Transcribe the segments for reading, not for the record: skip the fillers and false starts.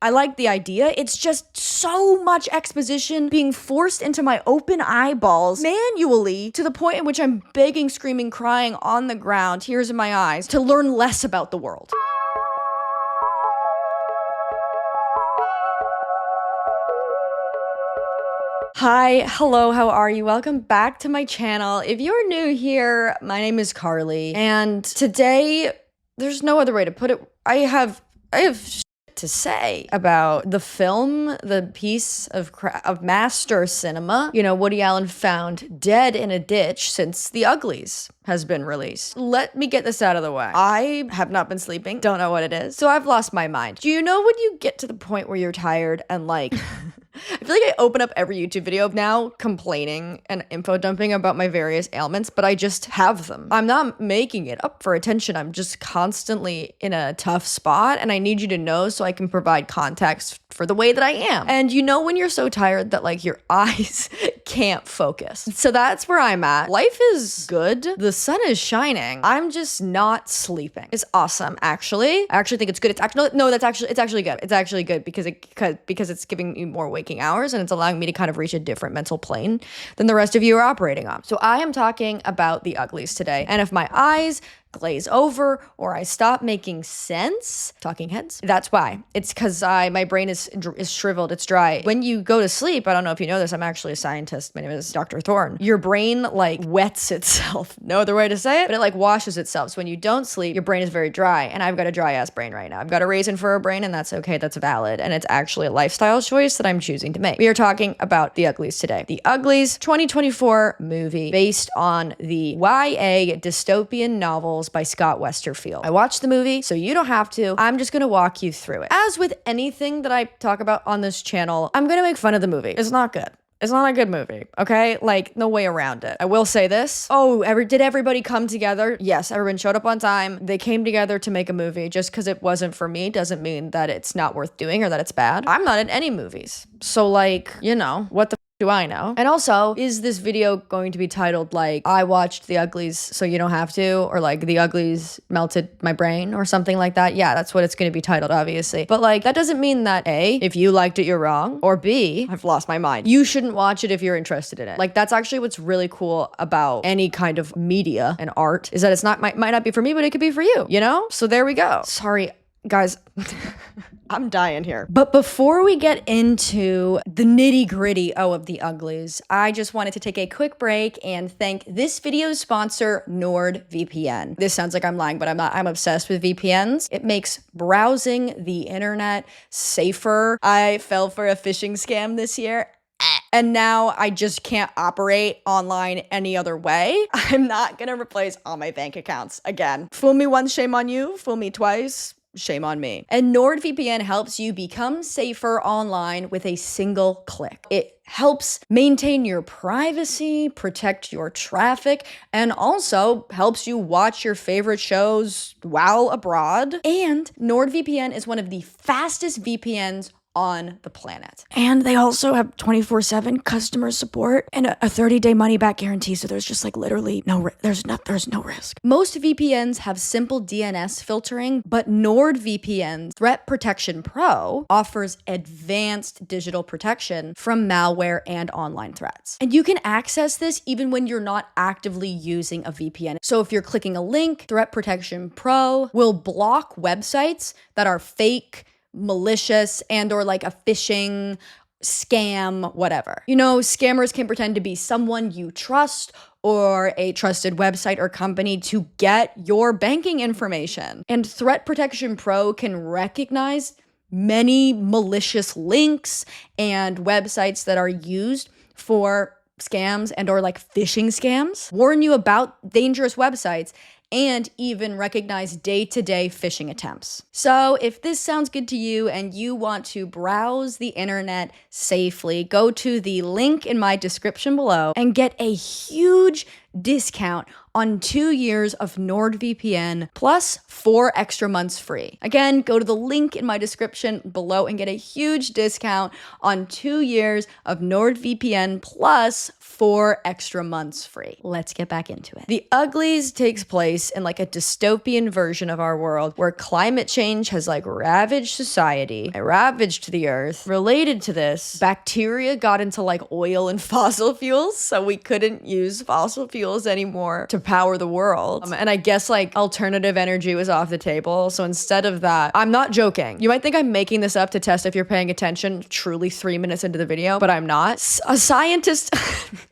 I like the idea. It's just so much exposition being forced into my open eyeballs manually to the point in which I'm begging, screaming, crying on the ground, tears in my eyes, to learn less about the world. Hi, hello, how are you? Welcome back to my channel. If you're new here, my name is Carly, and today, there's no other way to put it. I have shit to say about the film, the piece of master cinema. You know, Woody Allen found dead in a ditch since The Uglies has been released. Let me get this out of the way. I have not been sleeping, don't know what it is, so I've lost my mind. Do you know when you get to the point where you're tired and like... I feel like I open up every YouTube video now complaining and info dumping about my various ailments, but I just have them. I'm not making it up for attention. I'm just constantly in a tough spot, and I need you to know so I can provide context for the way that I am. And you know when you're so tired that like your eyes can't focus. So that's where I'm at. Life is good. The sun is shining. I'm just not sleeping. It's awesome, actually. I actually think it's good. It's actually it's actually good. It's actually good because it's giving me more waking hours, and it's allowing me to kind of reach a different mental plane than the rest of you are operating on. So I am talking about The Uglies today. And if my eyes glaze over or I stop making sense, talking heads, that's why. It's because my brain is shriveled, it's dry. When you go to sleep, I don't know if you know this, I'm actually a scientist, my name is Dr. Thorne. Your brain like wets itself, no other way to say it, but it like washes itself. So when you don't sleep, your brain is very dry, and I've got a dry ass brain right now. I've got a raisin for a brain, and that's okay, that's valid, and it's actually a lifestyle choice that I'm choosing to make. We are talking about The Uglies today. The Uglies, 2024 movie based on the YA dystopian novel by Scott Westerfield. I watched the movie, so you don't have to. I'm just gonna walk you through it. As with anything that I talk about on this channel, I'm gonna make fun of the movie. It's not good. It's not a good movie, okay? Like, no way around it. I will say this. Oh, did everybody come together? Yes, everyone showed up on time. They came together to make a movie. Just because it wasn't for me doesn't mean that it's not worth doing or that it's bad. I'm not in any movies. So, like, you know, what the do I know? And also, is this video going to be titled like, I watched The Uglies so you don't have to, or like The Uglies melted my brain or something like that? Yeah, that's what it's going to be titled, obviously. But like, that doesn't mean that A, if you liked it, you're wrong, or B, I've lost my mind, you shouldn't watch it if you're interested in it. Like, that's actually what's really cool about any kind of media and art, is that it's not, might not be for me, but it could be for you, you know? So there we go. Sorry, guys. I'm dying here. But before we get into the nitty gritty of The Uglies, I just wanted to take a quick break and thank this video's sponsor, NordVPN. This sounds like I'm lying, but I'm not. I'm obsessed with VPNs. It makes browsing the internet safer. I fell for a phishing scam this year, and now I just can't operate online any other way. I'm not gonna replace all my bank accounts again. Fool me once, shame on you. Fool me twice, shame on me. And NordVPN helps you become safer online with a single click. It helps maintain your privacy, protect your traffic, and also helps you watch your favorite shows while abroad. And NordVPN is one of the fastest VPNs on the planet. And they also have 24/7 customer support and a 30-day money-back guarantee, so there's just like literally there's no risk. Most VPNs have simple DNS filtering, but NordVPN Threat Protection Pro offers advanced digital protection from malware and online threats. And you can access this even when you're not actively using a VPN. So if you're clicking a link, Threat Protection Pro will block websites that are fake, malicious, and or like a phishing scam, whatever. You know, scammers can pretend to be someone you trust or a trusted website or company to get your banking information. And Threat Protection Pro can recognize many malicious links and websites that are used for scams and or like phishing scams, warn you about dangerous websites, and even recognize day-to-day phishing attempts. So if this sounds good to you and you want to browse the internet safely, go to the link in my description below and get a huge discount on 2 years of NordVPN plus 4 extra months free. Again, go to the link in my description below and get a huge discount on 2 years of NordVPN plus 4 extra months free. Let's get back into it. The Uglies takes place in like a dystopian version of our world where climate change has like ravaged society, ravaged the earth. Related to this, bacteria got into like oil and fossil fuels, so we couldn't use fossil fuels anymore to power the world. And I guess like alternative energy was off the table. So instead of that, I'm not joking. You might think I'm making this up to test if you're paying attention truly 3 minutes into the video, but I'm not. A scientist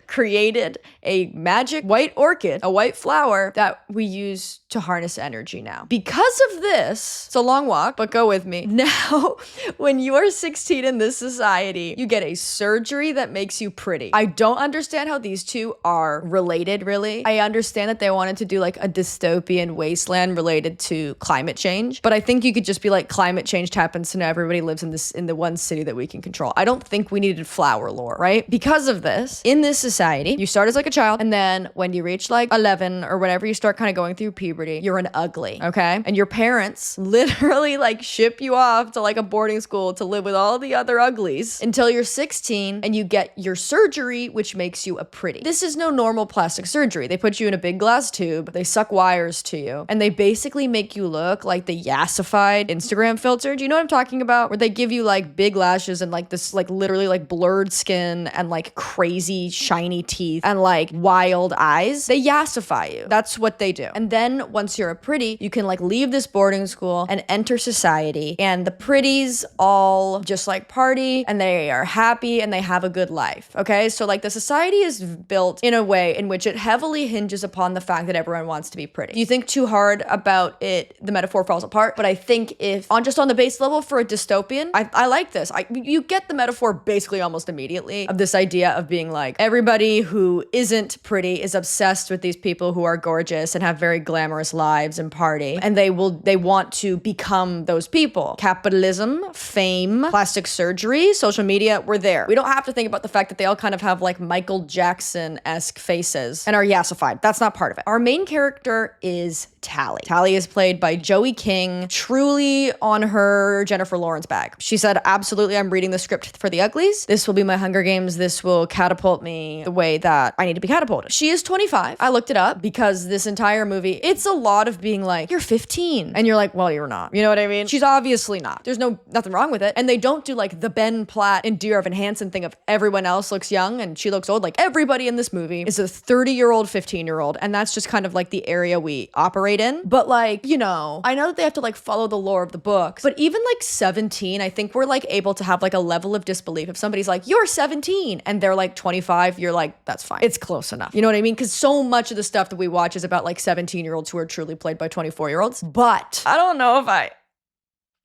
created a magic white orchid, a white flower that we use to harness energy now. Because of this, it's a long walk, but go with me. Now, when you are 16 in this society, you get a surgery that makes you pretty. I don't understand how these two are related, really. I understand that they wanted to do like a dystopian wasteland related to climate change, but I think you could just be like, climate change happens, so now everybody lives in the one city that we can control. I don't think we needed flower lore, right? Because of this, in this society, you start as like a child, and then when you reach like 11 or whenever you start kind of going through puberty, you're an ugly, okay? And your parents literally like ship you off to like a boarding school to live with all the other uglies until you're 16 and you get your surgery, which makes you a pretty. This is no normal plastic surgery. They put you in a big glass tube, they suck wires to you, and they basically make you look like the yassified Instagram filter. Do you know what I'm talking about? Where they give you like big lashes and like this like literally like blurred skin and like crazy shiny teeth and like wild eyes. They yassify you. That's what they do. And then once you're a pretty, you can like leave this boarding school and enter society, and the pretties all just like party and they are happy and they have a good life. Okay, so like the society is built in a way in which it heavily hinges upon the fact that everyone wants to be pretty. If you think too hard about it, the metaphor falls apart. But I think if on the base level for a dystopian, I like this. You get the metaphor basically almost immediately of this idea of being like everybody who isn't pretty is obsessed with these people who are gorgeous and have very glamorous lives and party, and they want to become those people. Capitalism, fame, plastic surgery, social media, we're there. We don't have to think about the fact that they all kind of have like Michael Jackson-esque faces and are yassified. That's not part of it. Our main character is Tally. Tally is played by Joey King, truly on her Jennifer Lawrence bag. She said, absolutely, I'm reading the script for The Uglies. This will be my Hunger Games. This will catapult me the way that I need to be catapulted. She is 25. I looked it up because this entire movie, it's a lot of being like, you're 15. And you're like, well, you're not. You know what I mean? She's obviously not. There's nothing wrong with it. And they don't do like the Ben Platt and Dear Evan Hansen thing of everyone else looks young and she looks old. Like everybody in this movie is a 30-year-old, 15-year-old. And that's just kind of like the area we operate in. But like, you know, I know that they have to like follow the lore of the books, but even like 17, I think we're like able to have like a level of disbelief. If somebody's like, you're 17 and they're like 25, you're like, that's fine. It's close enough. You know what I mean? Because so much of the stuff that we watch is about like 17-year-olds who are truly played by 24-year-olds. But I don't know if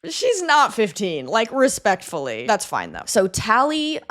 she's not 15, like respectfully. That's fine though. So Tally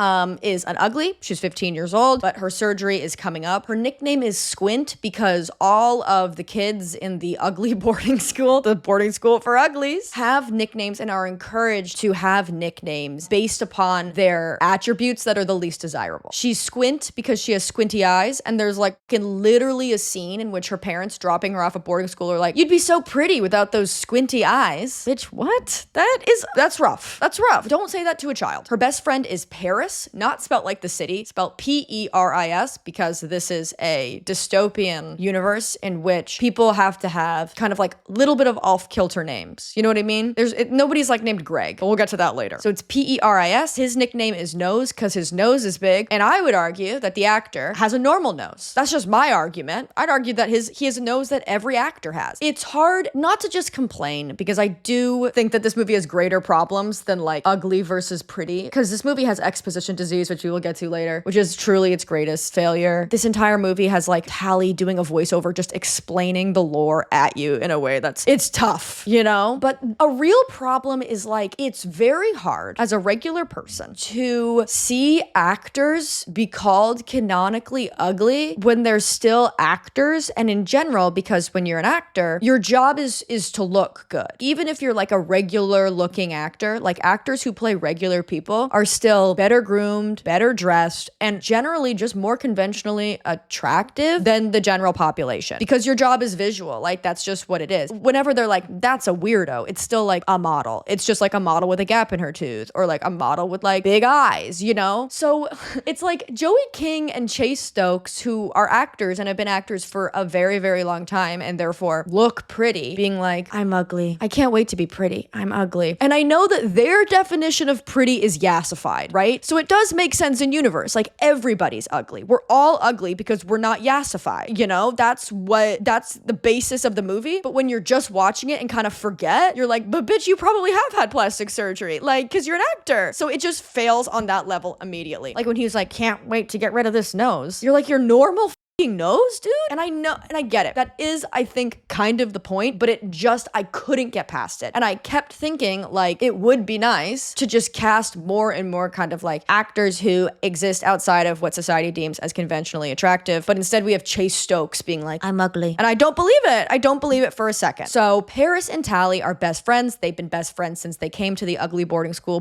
is an ugly. She's 15 years old, but her surgery is coming up. Her nickname is Squint because all of the kids in the ugly boarding school, the boarding school for uglies, have nicknames and are encouraged to have nicknames based upon their attributes that are the least desirable. She's Squint because she has squinty eyes, and there's like literally a scene in which her parents dropping her off at boarding school are like, you'd be so pretty without those squinty eyes. Bitch, what? That's rough. That's rough. Don't say that to a child. Her best friend is Paris, not spelt like the city, spelt P-E-R-I-S, because this is a dystopian universe in which people have to have kind of like a little bit of off-kilter names. You know what I mean? Nobody's like named Greg, but we'll get to that later. So it's P-E-R-I-S. His nickname is Nose because his nose is big. And I would argue that the actor has a normal nose. That's just my argument. I'd argue that he has a nose that every actor has. It's hard not to just complain because I do think that this movie has greater problems than like ugly versus pretty, because this movie has exposition disease, which we will get to later, which is truly its greatest failure. This entire movie has like Tally doing a voiceover just explaining the lore at you in a way it's tough, you know? But a real problem is like, it's very hard as a regular person to see actors be called canonically ugly when they're still actors, and in general, because when you're an actor, your job is to look good. Even if you're like a regular regular looking actor. Like actors who play regular people are still better groomed, better dressed, and generally just more conventionally attractive than the general population, because your job is visual. Like that's just what it is. Whenever they're like, that's a weirdo, it's still like a model. It's just like a model with a gap in her tooth, or like a model with like big eyes, you know? So it's like Joey King and Chase Stokes, who are actors and have been actors for a very, very long time and therefore look pretty, being like, I'm ugly. I can't wait to be pretty. I'm ugly. And I know that their definition of pretty is yassified, right? So it does make sense in universe. Like everybody's ugly. We're all ugly because we're not yassified, you know? That's the basis of the movie. But when you're just watching it and kind of forget, you're like, but bitch, you probably have had plastic surgery, like, cause you're an actor. So it just fails on that level immediately. Like when he was like, can't wait to get rid of this nose. You're like, your normal nose, dude. And I know, and I get it. That is, I think, kind of the point, but I couldn't get past it. And I kept thinking like it would be nice to just cast more and more kind of like actors who exist outside of what society deems as conventionally attractive. But instead we have Chase Stokes being like, I'm ugly. And I don't believe it. I don't believe it for a second. So Paris and Tally are best friends. They've been best friends since they came to the ugly boarding school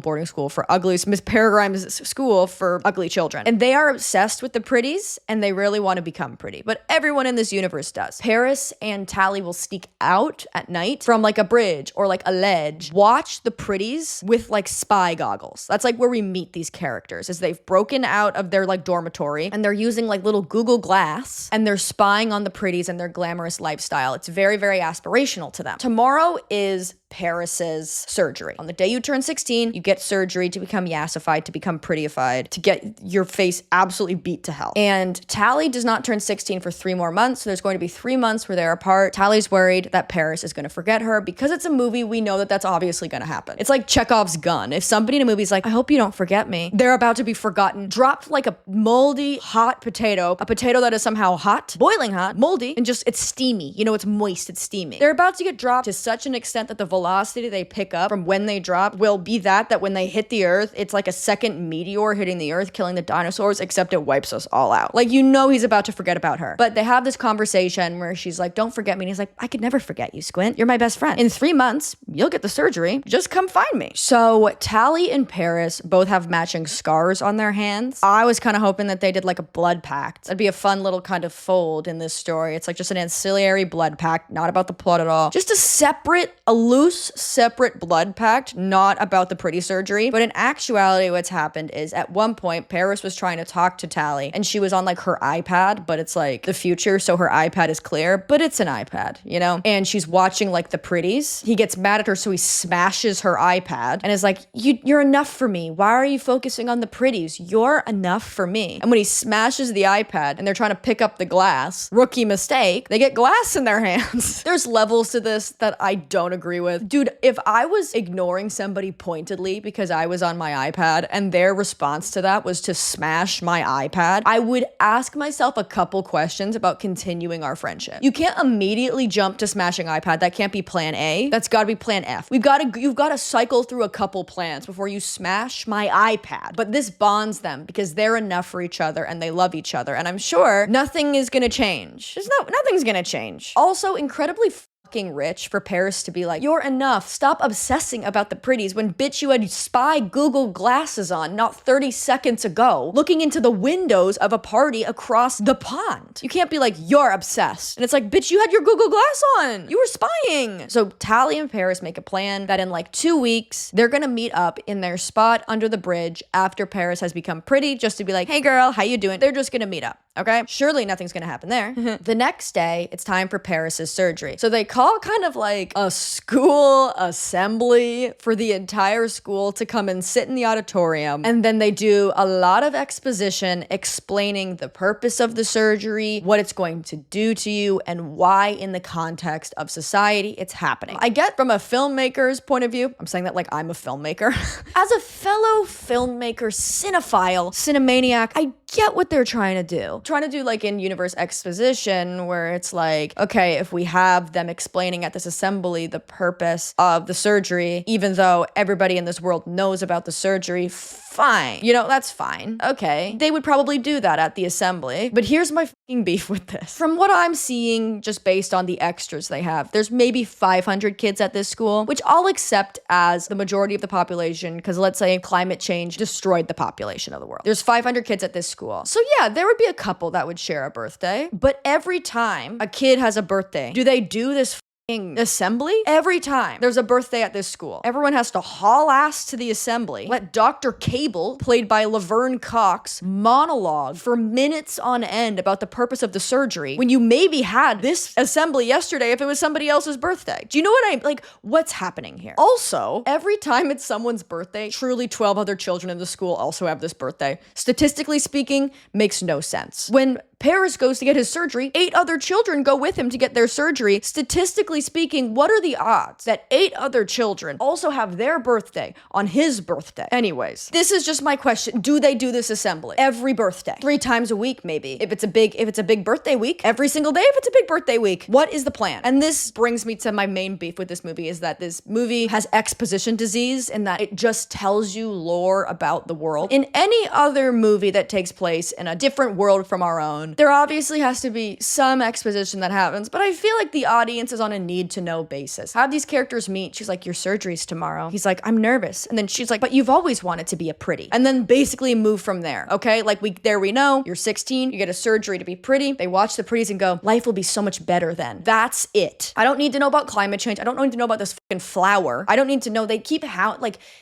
for uglies, Miss Peregrine's school for ugly children. And they are obsessed with the pretties and they really want to become pretty, but everyone in this universe does. Paris and Tally will sneak out at night from like a bridge or like a ledge, watch the pretties with like spy goggles. That's like where we meet these characters, is they've broken out of their like dormitory and they're using like little Google Glass and they're spying on the pretties and their glamorous lifestyle. It's very, very aspirational to them. Tomorrow is Paris's surgery. On the day you turn 16, you get surgery to become yassified, to become prettyified, to get your face absolutely beat to hell. And Tally does not turn 16 for 3 more months, so there's going to be 3 months where they're apart. Tally's worried that Paris is going to forget her. Because it's a movie, we know that that's obviously going to happen. It's like Chekhov's gun. If somebody in a movie is like, I hope you don't forget me, they're about to be forgotten, dropped like a moldy, hot potato, a potato that is somehow hot, boiling hot, moldy, and just, it's steamy. You know, it's moist, it's steamy. They're about to get dropped to such an extent that the velocity they pick up from when they drop will be that when they hit the earth, it's like a second meteor hitting the earth, killing the dinosaurs, except it wipes us all out. Like, you know he's about to forget about her. But they have this conversation where she's like, don't forget me. And he's like, I could never forget you, Squint. You're my best friend. In 3 months, you'll get the surgery. Just come find me. So Tally and Paris both have matching scars on their hands. I was kind of hoping that they did like a blood pact. That'd be a fun little kind of fold in this story. It's like just an ancillary blood pact, not about the plot at all. Just a loose, separate blood pact, not about the pretty surgery. But in actuality, what's happened is at one point, Paris was trying to talk to Tally and she was on like her iPad, but it's like the future, so her iPad is clear, but it's an iPad, you know? And she's watching like the pretties. He gets mad at her, so he smashes her iPad and is like, you're enough for me. Why are you focusing on the pretties? You're enough for me. And when he smashes the iPad and they're trying to pick up the glass, rookie mistake, they get glass in their hands. There's levels to this that I don't agree with. Dude, if I was ignoring somebody pointedly because I was on my iPad and their response to that was to smash my iPad, I would ask myself a couple questions about continuing our friendship. You can't immediately jump to smashing iPad. That can't be plan A. That's gotta be plan F. You've gotta cycle through a couple plans before you smash my iPad. But this bonds them because they're enough for each other and they love each other. And I'm sure nothing is gonna change. Nothing's gonna change. Also, incredibly rich for Paris to be like, you're enough. Stop obsessing about the pretties when, bitch, you had spy Google glasses on not 30 seconds ago, looking into the windows of a party across the pond. You can't be like, you're obsessed. And it's like, bitch, you had your Google Glass on. You were spying. So Tally and Paris make a plan that in like 2 weeks, they're gonna meet up in their spot under the bridge after Paris has become pretty, just to be like, hey girl, how you doing? They're just gonna meet up. Okay? Surely nothing's gonna happen there. The next day, it's time for Paris's surgery. So they call kind of like a school assembly for the entire school to come and sit in the auditorium. And then they do a lot of exposition explaining the purpose of the surgery, what it's going to do to you, and why in the context of society it's happening. I get from a filmmaker's point of view, I'm saying that like I'm a filmmaker. As a fellow filmmaker, cinephile, cinemaniac, I get what they're trying to do. Trying to do like in universe exposition, where it's like, okay, if we have them explaining at this assembly the purpose of the surgery, even though everybody in this world knows about the surgery, fine. You know, that's fine. Okay. They would probably do that at the assembly. But here's my fucking beef with this. From what I'm seeing, just based on the extras they have, there's maybe 500 kids at this school, which I'll accept as the majority of the population, because let's say climate change destroyed the population of the world. There's 500 kids at this school. So yeah, there would be a couple that would share a birthday. But every time a kid has a birthday, do they do this assembly? Every time there's a birthday at this school, everyone has to haul ass to the assembly, let Dr. Cable, played by Laverne Cox, monologue for minutes on end about the purpose of the surgery, when you maybe had this assembly yesterday if it was somebody else's birthday. Do you know what what's happening here? Also, every time it's someone's birthday, truly 12 other children in the school also have this birthday. Statistically speaking, makes no sense. When Paris goes to get his surgery, 8 other children go with him to get their surgery. Statistically speaking, what are the odds that 8 other children also have their birthday on his birthday? Anyways, this is just my question. Do they do this assembly every birthday? 3 times a week, maybe. If it's a big birthday week, every single day if it's a big birthday week. What is the plan? And this brings me to my main beef with this movie, is that this movie has exposition disease in that it just tells you lore about the world. In any other movie that takes place in a different world from our own, there obviously has to be some exposition that happens, but I feel like the audience is on a need-to-know basis. How'd these characters meet? She's like, your surgery's tomorrow. He's like, I'm nervous. And then she's like, but you've always wanted to be a pretty. And then basically move from there, okay? Like, we know, you're 16, you get a surgery to be pretty. They watch the pretties and go, life will be so much better then. That's it. I don't need to know about climate change. I don't need to know about this fucking flower. I don't need to know. They keep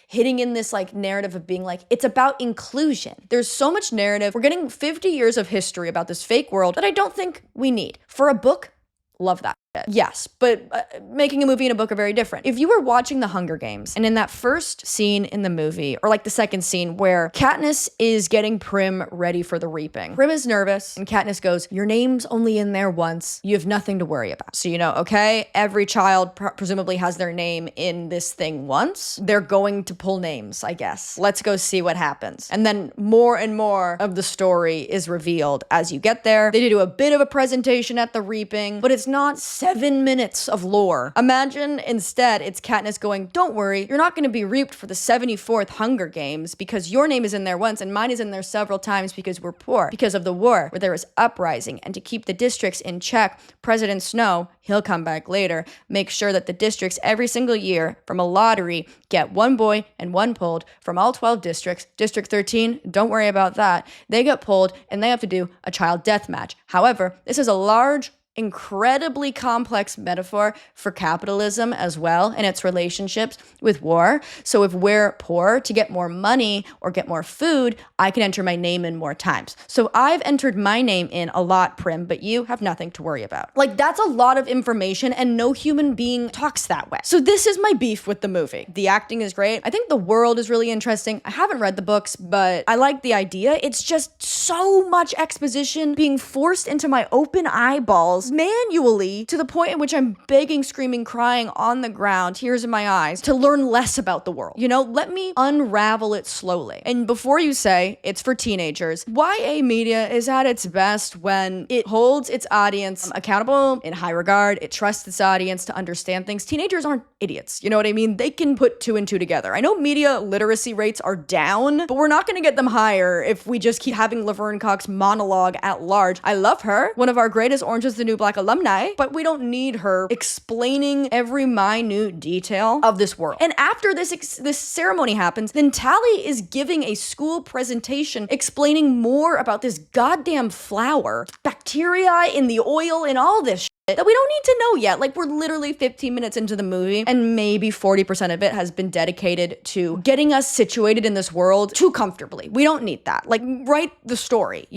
hitting in this narrative of being like, it's about inclusion. There's so much narrative. We're getting 50 years of history about this fake world that I don't think we need. For a book, love that. Yes, but making a movie and a book are very different. If you were watching The Hunger Games, and in that first scene in the movie, or like the second scene where Katniss is getting Prim ready for the reaping, Prim is nervous, and Katniss goes, your name's only in there once. You have nothing to worry about. So, okay, every child presumably has their name in this thing once. They're going to pull names, I guess. Let's go see what happens. And then more and more of the story is revealed as you get there. They do a bit of a presentation at the reaping, but it's not 7 minutes of lore. Imagine instead it's Katniss going, don't worry, you're not going to be reaped for the 74th Hunger Games because your name is in there once and mine is in there several times because we're poor, because of the war where there was uprising, and to keep the districts in check, President Snow, he'll come back later, make sure that the districts every single year from a lottery get 1 boy and 1 pulled from all 12 districts. District 13, don't worry about that. They get pulled and they have to do a child death match. However, this is a large, incredibly complex metaphor for capitalism as well and its relationships with war. So if we're poor, to get more money or get more food, I can enter my name in more times. So I've entered my name in a lot, Prim, but you have nothing to worry about. That's a lot of information and no human being talks that way. So this is my beef with the movie. The acting is great. I think the world is really interesting. I haven't read the books, but I like the idea. It's just so much exposition being forced into my open eyeballs manually, to the point in which I'm begging, screaming, crying on the ground, tears in my eyes, to learn less about the world. Let me unravel it slowly. And before you say it's for teenagers, YA media is at its best when it holds its audience accountable, in high regard, it trusts its audience to understand things. Teenagers aren't idiots, you know what I mean? They can put 2 and 2 together. I know media literacy rates are down, but we're not gonna get them higher if we just keep having Laverne Cox monologue at large. I love her, one of our greatest Orange is the New Black alumni, but we don't need her explaining every minute detail of this world. And after this ceremony happens, then Tally is giving a school presentation explaining more about this goddamn flower, bacteria in the oil, and all this shit that we don't need to know yet. We're literally 15 minutes into the movie, and maybe 40% of it has been dedicated to getting us situated in this world too comfortably. We don't need that. Write the story,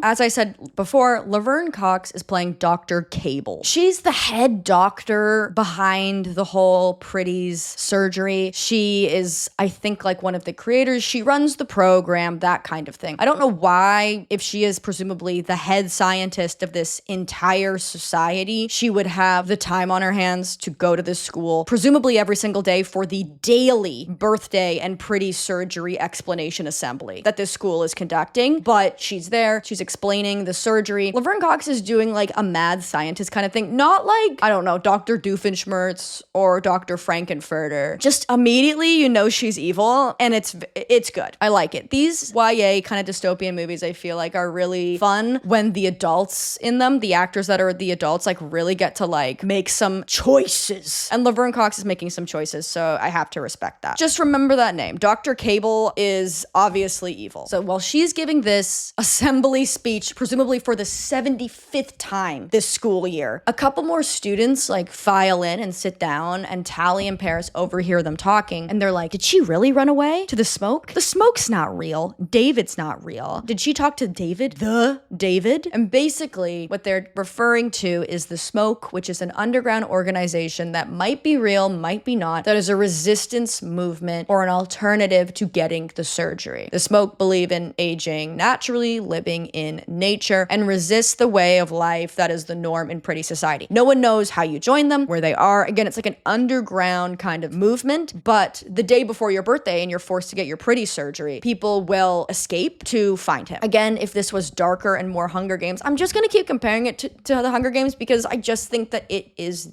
As I said before, Laverne Cox is playing Dr. Cable. She's the head doctor behind the whole pretties surgery. She is, I think, one of the creators. She runs the program, that kind of thing. I don't know why, if she is presumably the head scientist of this entire society, only she would have the time on her hands to go to this school, presumably every single day, for the daily birthday and pretty surgery explanation assembly that this school is conducting. But she's there, she's explaining the surgery. Laverne Cox is doing like a mad scientist kind of thing, not like, I don't know, Dr. Doofenshmirtz or Dr. Frankenfurter. Just immediately you know she's evil, and it's good. I like it. These YA kind of dystopian movies, I feel like, are really fun when the adults in them, the actors that are the adults, like really get to like make some choices. And Laverne Cox is making some choices, so I have to respect that. Just remember that name. Dr. Cable is obviously evil. So while she's giving this assembly speech, presumably for the 75th time this school year, a couple more students like file in and sit down, and Tally and Paris overhear them talking, and they're like, did she really run away to the smoke? The smoke's not real. David's not real. Did she talk to David? The David? And basically what they're referring to is the smoke, which is an underground organization that might be real, might be not, that is a resistance movement or an alternative to getting the surgery. The smoke believe in aging naturally, living in nature, and resist the way of life that is the norm in pretty society. No one knows how you join them, where they are. Again, it's like an underground kind of movement, but the day before your birthday and you're forced to get your pretty surgery, people will escape to find him. Again, if this was darker and more Hunger Games, I'm just gonna keep comparing it to the Hunger Games because I just think that it's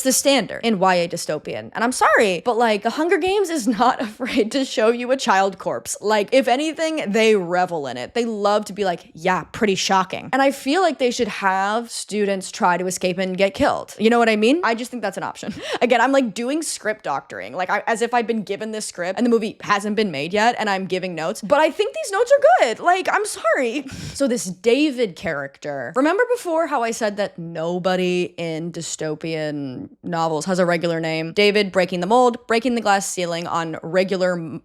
the standard in YA dystopian. And I'm sorry, but like the Hunger Games is not afraid to show you a child corpse. Like, if anything, they revel in it. They love to be like, yeah, pretty shocking. And I feel like they should have students try to escape and get killed. You know what I mean? I just think that's an option. Again, I'm like doing script doctoring, like as if I've been given this script and the movie hasn't been made yet and I'm giving notes, but I think these notes are good. Like, I'm sorry. So this David character, remember before how I said that nobody in dystopian novels has a regular name? David breaking the mold, breaking the glass ceiling on regular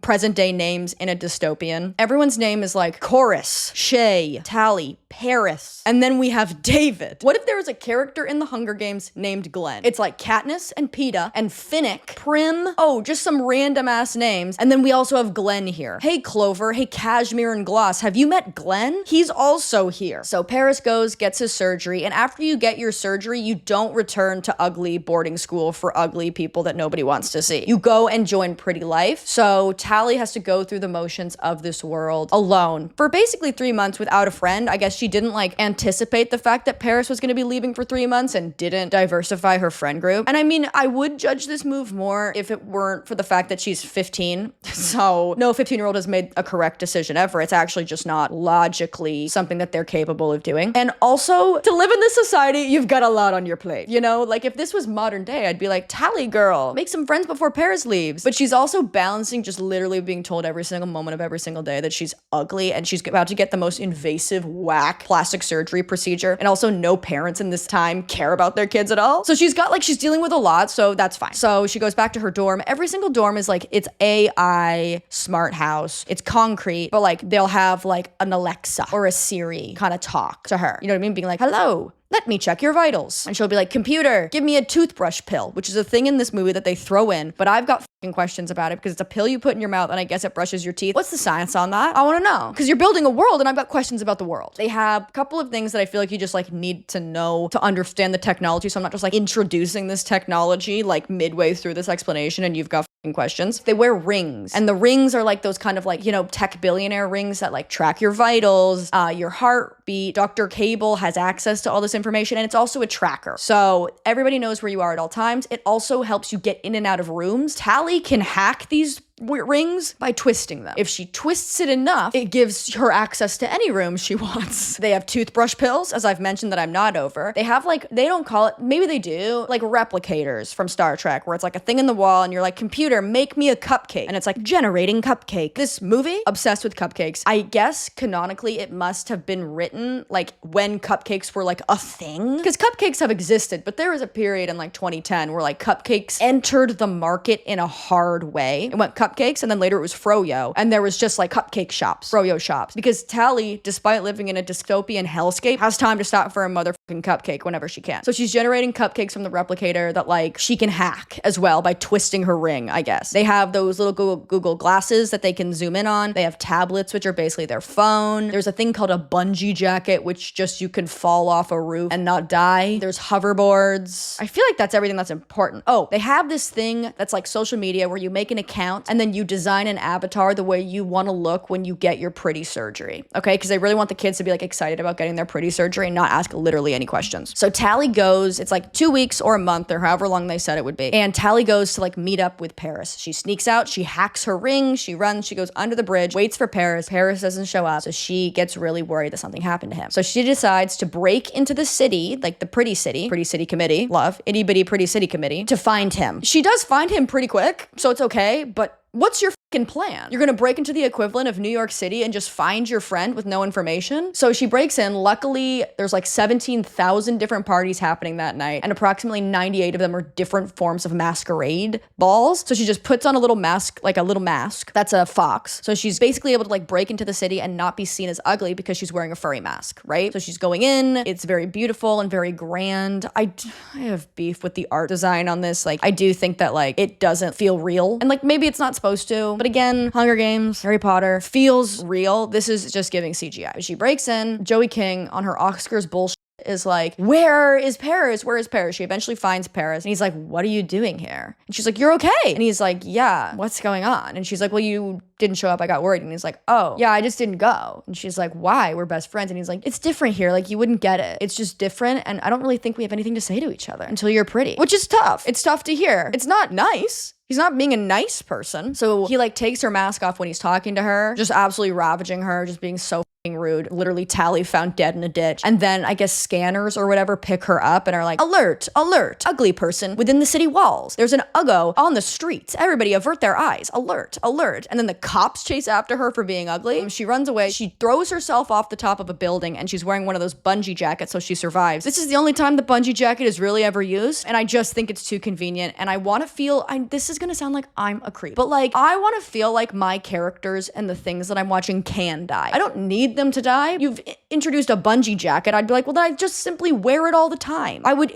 present day names in a dystopian. Everyone's name is like Chorus, Shay, Tally, Paris, and then we have David. What if there was a character in the Hunger Games named Glenn? It's like Katniss and Peeta and Finnick, Prim, oh, just some random ass names. And then we also have Glenn here. Hey Clover, hey Cashmere and Gloss, have you met Glenn? He's also here. So Paris goes, gets his surgery, and after you get your surgery, you don't return to ugly boarding school for ugly people that nobody wants to see. You go and join Pretty Life. So Tally has to go through the motions of this world alone for basically 3 months without a friend. I guess she didn't like anticipate the fact that Paris was going to be leaving for 3 months and didn't diversify her friend group. And I mean, I would judge this move more if it weren't for the fact that she's 15. So no 15-year-old has made a correct decision ever. It's actually just not logically something that they're capable of doing. And also, to live in this society, you've got a lot on your plate. You know, like if this was modern day, I'd be like, Tally girl, make some friends before Paris leaves. But she's also balancing just literally being told every single moment of every single day that she's ugly and she's about to get the most invasive whack plastic surgery procedure. And also no parents in this time care about their kids at all. So she's dealing with a lot, so that's fine. So she goes back to her dorm. Every single dorm is like, it's AI smart house. It's concrete, but like they'll have like an Alexa or a Siri kind of talk to her. You know what I mean? Being like, hello, let me check your vitals. And she'll be like, computer, give me a toothbrush pill, which is a thing in this movie that they throw in, but I've got fucking questions about it because it's a pill you put in your mouth and I guess it brushes your teeth. What's the science on that? I want to know, because you're building a world and I've got questions about the world. They have a couple of things that I feel like you just like need to know to understand the technology. So I'm not just like introducing this technology like midway through this explanation and you've got questions. They wear rings, and the rings are like those kind of like, you know, tech billionaire rings that like track your vitals, your heartbeat. Dr. Cable has access to all this information, and it's also a tracker. So everybody knows where you are at all times. It also helps you get in and out of rooms. Tally can hack these rings by twisting them. If she twists it enough, it gives her access to any room she wants. They have toothbrush pills, as I've mentioned that I'm not over. They have like, they don't call it, maybe they do, like replicators from Star Trek, where it's like a thing in the wall and you're like, computer, make me a cupcake. And it's like generating cupcake. This movie, obsessed with cupcakes. I guess canonically it must have been written like when cupcakes were like a thing. Because cupcakes have existed, but there was a period in like 2010 where like cupcakes entered the market in a hard way. It went cupcakes, and then later it was froyo, and there was just like cupcake shops, froyo shops, because Tally, despite living in a dystopian hellscape, has time to stop for a motherfucking cupcake whenever she can. So she's generating cupcakes from the replicator that like she can hack as well by twisting her ring, I guess. They have those little Google glasses that they can zoom in on. They have tablets, which are basically their phone. There's a thing called a bungee jacket, which just you can fall off a roof and not die. There's hoverboards. I feel like that's everything that's important. Oh, they have this thing that's like social media where you make an account and then you design an avatar the way you want to look when you get your pretty surgery. Okay, because they really want the kids to be like excited about getting their pretty surgery and not ask literally any questions. So Tally goes, it's like 2 weeks or a month or however long they said it would be. And Tally goes to like meet up with Paris. She sneaks out, she hacks her ring, she runs, she goes under the bridge, waits for Paris. Paris doesn't show up. So she gets really worried that something happened to him. So she decides to break into the city, like the pretty city committee, love, itty bitty pretty city committee, to find him. She does find him pretty quick, so it's okay, but what's your fucking plan? You're gonna break into the equivalent of New York City and just find your friend with no information? So she breaks in. Luckily, there's like 17,000 different parties happening that night, and approximately 98 of them are different forms of masquerade balls. So she just puts on a little mask, like a little mask. That's a fox. So she's basically able to like break into the city and not be seen as ugly because she's wearing a furry mask, right? So she's going in. It's very beautiful and very grand. I have beef with the art design on this. Like, I do think that like it doesn't feel real, and like maybe it's not supposed to, but again, Hunger Games, Harry Potter feels real. This is just giving CGI. She breaks in. Joey King on her Oscars bullshit is like, where is Paris? Where is Paris? She eventually finds Paris and he's like, what are you doing here? And she's like, you're okay. And he's like, yeah, what's going on? And she's like, well, you didn't show up. I got worried. And he's like, oh, yeah, I just didn't go. And she's like, why? We're best friends. And he's like, it's different here. Like, you wouldn't get it. It's just different. And I don't really think we have anything to say to each other until you're pretty, which is tough. It's tough to hear. It's not nice. He's not being a nice person. So he like takes her mask off when he's talking to her, just absolutely ravaging her, just being so rude. Literally Tally found dead in a ditch. And then I guess scanners or whatever pick her up and are like, alert, alert, ugly person within the city walls. There's an uggo on the streets. Everybody avert their eyes. Alert, alert. And then the cops chase after her for being ugly. She runs away. She throws herself off the top of a building and she's wearing one of those bungee jackets so she survives. This is the only time the bungee jacket is really ever used. And I just think it's too convenient. And I want to feel, this is going to sound like I'm a creep, but like, I want to feel like my characters and the things that I'm watching can die. I don't need them to die. You've introduced a bungee jacket. I'd be like, well, then I just simply wear it all the time. I would,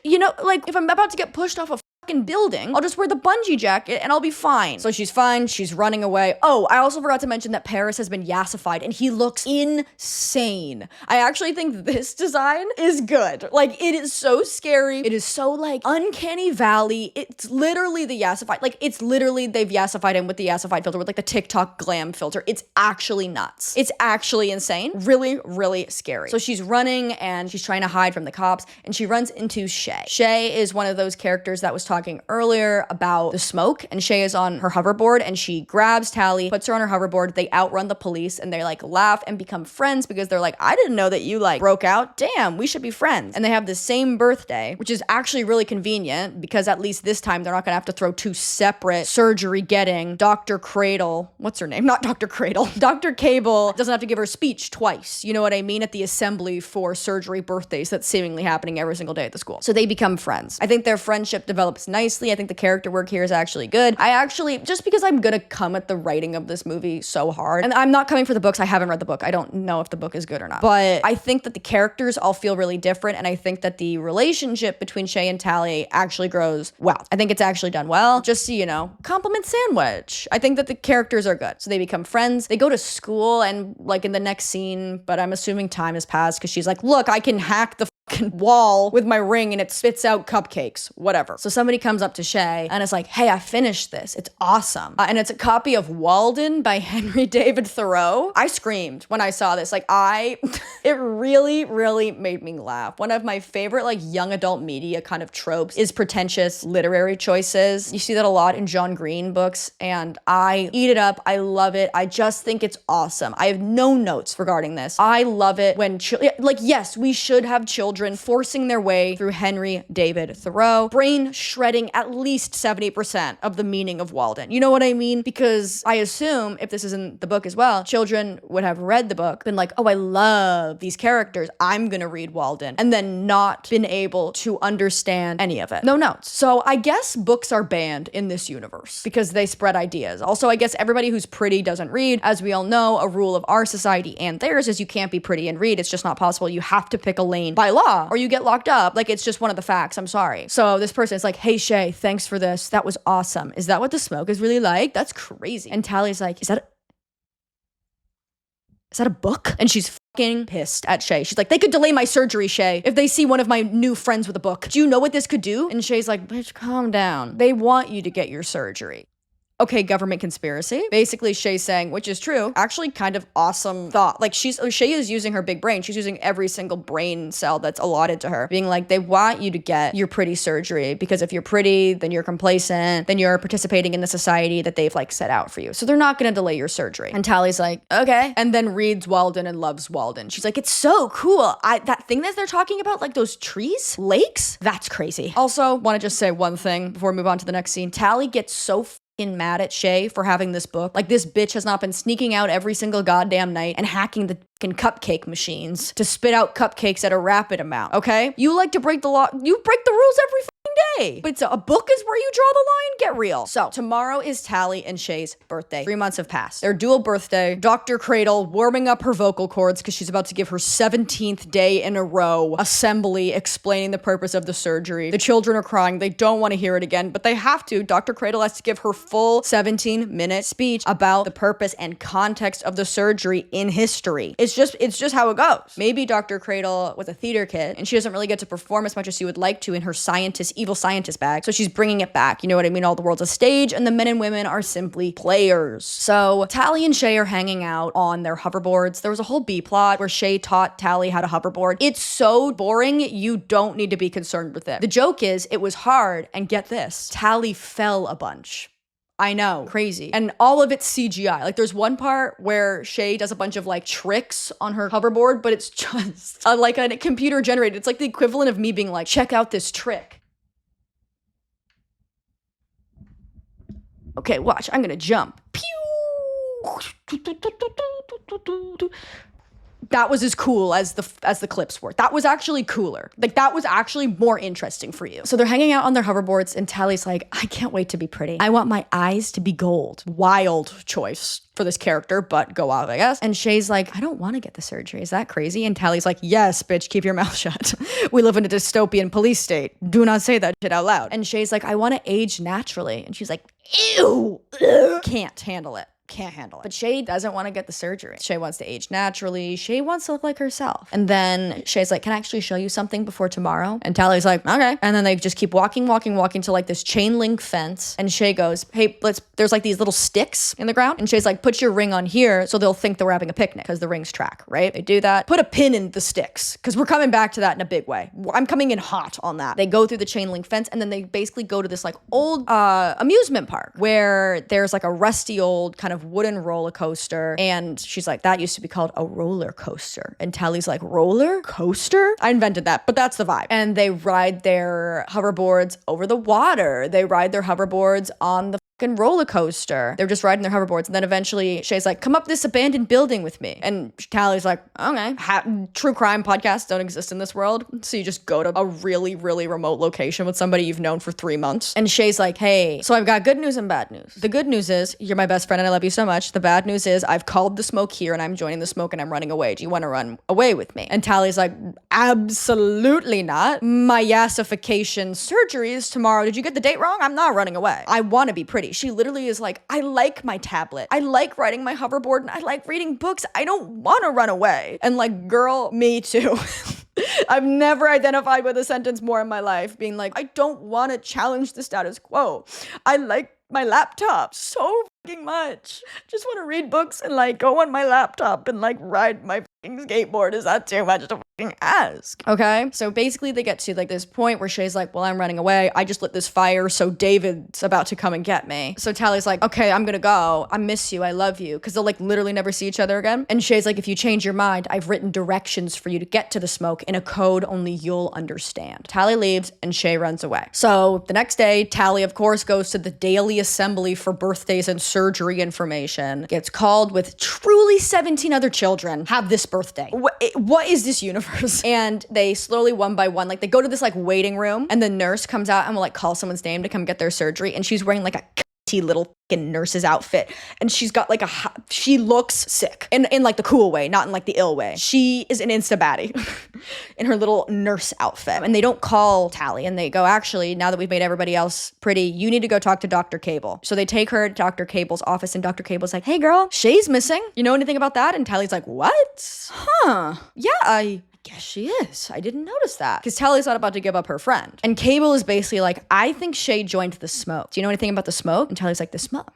you know, like if I'm about to get pushed off a fucking building, I'll just wear the bungee jacket and I'll be fine. So she's fine. She's running away. Oh, I also forgot to mention that Paris has been yassified and he looks insane. I actually think this design is good. Like, it is so scary. It is so like uncanny valley. It's literally the yassified, like it's literally, they've yassified him with the yassified filter, with like the TikTok glam filter. It's actually nuts. It's actually insane. Really, really scary. So she's running and she's trying to hide from the cops and she runs into Shay. Shay is one of those characters that was talking earlier about the smoke, and Shay is on her hoverboard and she grabs Tally, puts her on her hoverboard. They outrun the police and they like laugh and become friends because they're like, I didn't know that you like broke out. Damn, we should be friends. And they have the same birthday, which is actually really convenient because at least this time they're not gonna have to throw two separate surgery getting Dr. Cradle. What's her name? Not Dr. Cradle. Dr. Cable doesn't have to give her speech twice. You know what I mean? At the assembly for surgery birthdays that's seemingly happening every single day at the school. So they become friends. I think their friendship develops nicely. I think the character work here is actually good. I actually, just because I'm gonna come at the writing of this movie so hard, and I'm not coming for the books. I haven't read the book. I don't know if the book is good or not. But I think that the characters all feel really different, and I think that the relationship between Shay and Tally actually grows well. I think it's actually done well. Just so you know, compliment sandwich. I think that the characters are good. So they become friends. They go to school, and like in the next scene, but I'm assuming time has passed because she's like, look, I can hack the wall with my ring and it spits out cupcakes, whatever. So somebody comes up to Shay and is like, hey, I finished this. It's awesome. And it's a copy of Walden by Henry David Thoreau. I screamed when I saw this. Like it really, really made me laugh. One of my favorite like young adult media kind of tropes is pretentious literary choices. You see that a lot in John Green books and I eat it up. I love it. I just think it's awesome. I have no notes regarding this. I love it when, like, yes, we should have children children forcing their way through Henry David Thoreau, brain shredding at least 70% of the meaning of Walden. You know what I mean? Because I assume, if this is in the book as well, children would have read the book, been like, oh, I love these characters, I'm gonna read Walden, and then not been able to understand any of it. No notes. So I guess books are banned in this universe because they spread ideas. Also, I guess everybody who's pretty doesn't read. As we all know, a rule of our society and theirs is you can't be pretty and read. It's just not possible. You have to pick a lane by law or you get locked up. Like, it's just one of the facts. I'm sorry. So this person is like, hey, Shay, thanks for this. That was awesome. Is that what the smoke is really like? That's crazy. And Tally's like, is that a book? And she's fucking pissed at Shay. She's like, they could delay my surgery, Shay, if they see one of my new friends with a book. Do you know what this could do? And Shay's like, bitch, calm down. They want you to get your surgery. Okay, government conspiracy. Basically, Shay's saying, which is true, actually kind of awesome thought. Like, Shay is using her big brain. She's using every single brain cell that's allotted to her, being like, they want you to get your pretty surgery because if you're pretty, then you're complacent, then you're participating in the society that they've like set out for you. So they're not gonna delay your surgery. And Tally's like, okay. And then reads Walden and loves Walden. She's like, it's so cool. That thing that they're talking about, like those trees, lakes, that's crazy. Also, wanna just say one thing before we move on to the next scene. Tally gets so mad at Shay for having this book. Like, this bitch has not been sneaking out every single goddamn night and hacking the fucking cupcake machines to spit out cupcakes at a rapid amount, okay? You like to break the law. You break the rules every fucking day. But a book is where you draw the line? Get real. So, tomorrow is Tally and Shay's birthday. 3 months have passed. Their dual birthday. Dr. Cradle warming up her vocal cords because she's about to give her 17th day in a row assembly explaining the purpose of the surgery. The children are crying. They don't want to hear it again, but they have to. Dr. Cradle has to give her full 17-minute speech about the purpose and context of the surgery in history. It's just how it goes. Maybe Dr. Cradle was a theater kid and she doesn't really get to perform as much as she would like to in her evil scientist bag. So she's bringing it back. You know what I mean? All the world's a stage and the men and women are simply players. So Tally and Shay are hanging out on their hoverboards. There was a whole B plot where Shay taught Tally how to hoverboard. It's so boring. You don't need to be concerned with it. The joke is it was hard, and get this, Tally fell a bunch. I know, crazy. And all of it's CGI. Like, there's one part where Shay does a bunch of like tricks on her hoverboard, but it's just like a computer generated. It's like the equivalent of me being like, check out this trick. Okay, watch, I'm gonna jump. Pew! That was as cool as the clips were. That was actually cooler. Like, that was actually more interesting for you. So they're hanging out on their hoverboards and Tally's like, I can't wait to be pretty. I want my eyes to be gold. Wild choice for this character, but go off, I guess. And Shay's like, I don't want to get the surgery. Is that crazy? And Tally's like, yes, bitch, keep your mouth shut. We live in a dystopian police state. Do not say that shit out loud. And Shay's like, I want to age naturally. And she's like, ew, can't handle it. Can't handle it. But Shay doesn't want to get the surgery. Shay wants to age naturally. Shay wants to look like herself. And then Shay's like, can I actually show you something before tomorrow? And Tally's like, okay. And then they just keep walking to like this chain link fence. And Shay goes, hey, there's like these little sticks in the ground. And Shay's like, put your ring on here so they'll think that we're having a picnic because the rings track, right? They do that. Put a pin in the sticks because we're coming back to that in a big way. I'm coming in hot on that. They go through the chain link fence and then they basically go to this like old amusement park where there's like a rusty old kind of wooden roller coaster. And she's like, that used to be called a roller coaster. And Tally's like, roller coaster? I invented that, but that's the vibe. And they ride their hoverboards over the water. They ride their hoverboards on the roller coaster. They're just riding their hoverboards. And then eventually Shay's like, come up this abandoned building with me. And Tally's like, okay. True crime podcasts don't exist in this world. So you just go to a really, really remote location with somebody you've known for 3 months. And Shay's like, hey, so I've got good news and bad news. The good news is you're my best friend and I love you so much. The bad news is I've called the smoke here and I'm joining the smoke and I'm running away. Do you want to run away with me? And Tally's like, absolutely not. My yassification surgery is tomorrow. Did you get the date wrong? I'm not running away. I want to be pretty. She literally is like, I like my tablet. I like riding my hoverboard and I like reading books. I don't want to run away. And like, girl, me too. I've never identified with a sentence more in my life, being like, I don't want to challenge the status quo. I like my laptop so fucking much. Just want to read books and like go on my laptop and like ride my skateboard. Is that too much to ask? Okay, so basically they get to like this point where Shay's like, well, I'm running away. I just lit this fire, so David's about to come and get me. So Tally's like, okay, I'm gonna go. I miss you. I love you. Because they'll like literally never see each other again. And Shay's like, if you change your mind, I've written directions for you to get to the smoke in a code only you'll understand. Tally leaves and Shay runs away. So the next day, Tally, of course, goes to the daily assembly for birthdays and surgery information, gets called with truly 17 other children have this birthday. What is this universe? And they slowly, one by one, like they go to this like waiting room and the nurse comes out and will like call someone's name to come get their surgery. And she's wearing like a little nurse's outfit, and she's got like she looks sick in like the cool way, not in like the ill way. She is an insta baddie in her little nurse outfit, and they don't call Tally, and they go, actually, now that we've made everybody else pretty, you need to go talk to Dr. Cable. So they take her to Dr. Cable's office, and Dr. Cable's like, hey girl, Shay's missing, you know anything about that? And Tally's like, what? Yeah, I guess she is. I didn't notice that. Because Tally's not about to give up her friend. And Cable is basically like, I think Shay joined the smoke. Do you know anything about the smoke? And Tally's like, the smoke?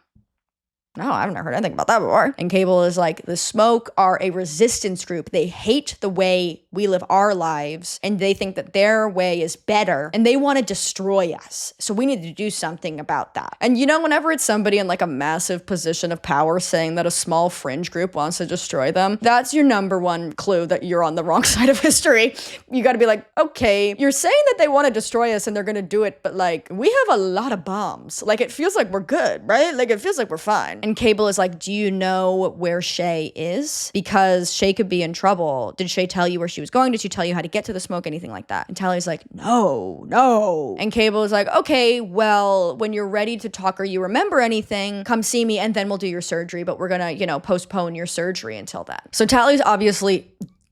No, I haven't heard anything about that before. And Cable is like, the smoke are a resistance group. They hate the way we live our lives, and they think that their way is better, and they want to destroy us. So we need to do something about that. And you know, whenever it's somebody in like a massive position of power saying that a small fringe group wants to destroy them, that's your number one clue that you're on the wrong side of history. You got to be like, okay, you're saying that they want to destroy us and they're going to do it, but like, we have a lot of bombs. Like, it feels like we're good, right? Like, it feels like we're fine. And Cable is like, do you know where Shay is? Because Shay could be in trouble. Did Shay tell you where she was going? Did she tell you how to get to the smoke? Anything like that? And Tally's like, no. And Cable is like, okay, well, when you're ready to talk or you remember anything, come see me and then we'll do your surgery. But we're gonna, you know, postpone your surgery until then. So Tally's obviously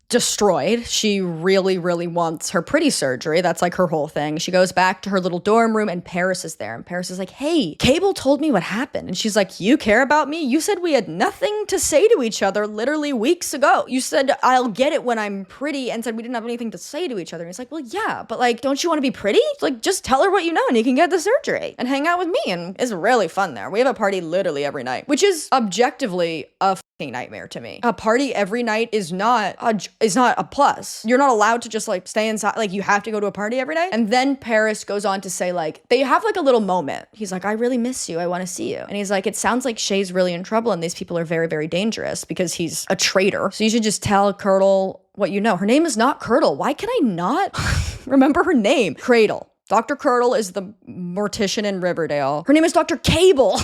destroyed. She really, really wants her pretty surgery. That's like her whole thing. She goes back to her little dorm room and Paris is there. And Paris is like, hey, Cable told me what happened. And she's like, you care about me? You said we had nothing to say to each other literally weeks ago. You said, I'll get it when I'm pretty, and said we didn't have anything to say to each other. And he's like, well, yeah, but like, don't you want to be pretty? Like, just tell her what you know and you can get the surgery and hang out with me. And it's really fun there. We have a party literally every night, which is objectively a nightmare to me. A party every night is not a plus. You're not allowed to just like stay inside. Like, you have to go to a party every night. And then Paris goes on to say, like, they have like a little moment. He's like, I really miss you. I want to see you. And he's like, it sounds like Shay's really in trouble and these people are very, very dangerous because he's a traitor. So you should just tell Curdle what you know. Her name is not Curdle. Why can I not remember her name? Cradle. Dr. Curdle is the mortician in Riverdale. Her name is Dr. Cable.